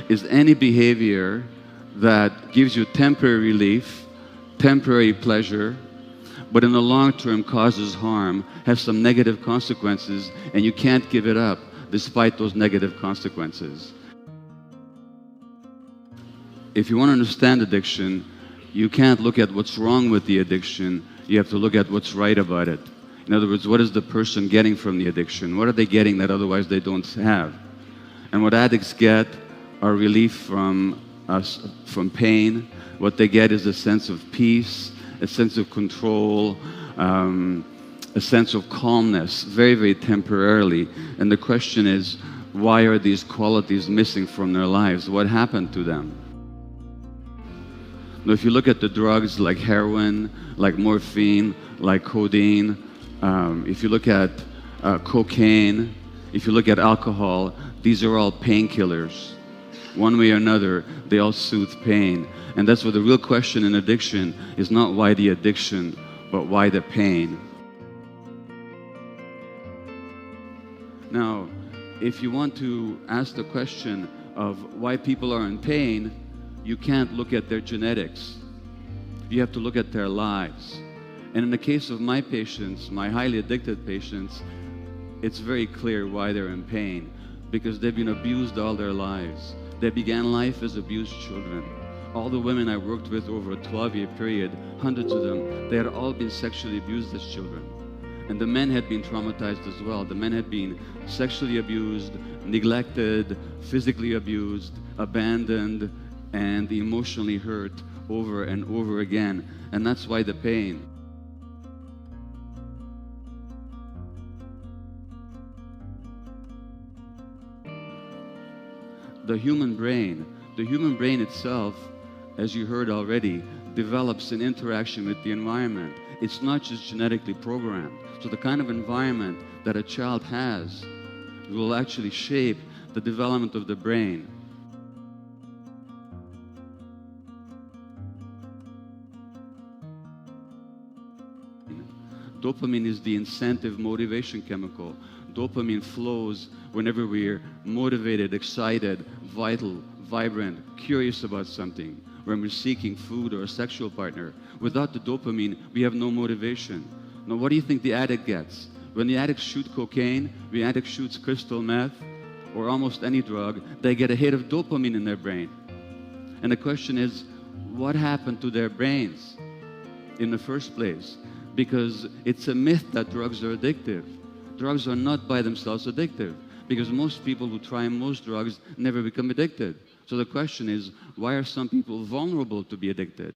is any behavior that gives you temporary relief, temporary pleasure, but in the long term causes harm, has some negative consequences, and you can't give it up despite those negative consequences. If you want to understand addiction, you can't look at what's wrong with the addiction, you have to look at what's right about it. In other words, what is the person getting from the addiction? What are they getting that otherwise they don't have? And what addicts get are relief from pain. What they get is a sense of peace, a sense of control, a sense of calmness, very, very temporarily. And the question is, why are these qualities missing from their lives? What happened to them? Now, if you look at the drugs like heroin, like morphine, like codeine, if you look at cocaine, if you look at alcohol, these are all painkillers. One way or another, they all soothe pain. And that's what the real question in addiction is, not why the addiction, but why the pain. Now, if you want to ask the question of why people are in pain, you can't look at their genetics. You have to look at their lives. And in the case of my patients, my highly addicted patients, it's very clear why they're in pain, because they've been abused all their lives. They began life as abused children. All the women I worked with over a 12-year period, hundreds of them, they had all been sexually abused as children. And the men had been traumatized as well. The men had been sexually abused, neglected, physically abused, abandoned, and emotionally hurt over and over again. And that's why the pain. The human brain itself, as you heard already, develops an interaction with the environment. It's not just genetically programmed. So the kind of environment that a child has will actually shape the development of the brain. Dopamine is the incentive motivation chemical. Dopamine flows whenever we're motivated, excited, vital, vibrant, curious about something, when we're seeking food or a sexual partner. Without the dopamine, we have no motivation. Now, what do you think the addict gets? When the addict shoots cocaine, when the addict shoots crystal meth, or almost any drug, they get a hit of dopamine in their brain. And the question is, what happened to their brains in the first place? Because it's a myth that drugs are addictive. Drugs are not by themselves addictive, because most people who try most drugs never become addicted. So the question is, why are some people vulnerable to be addicted?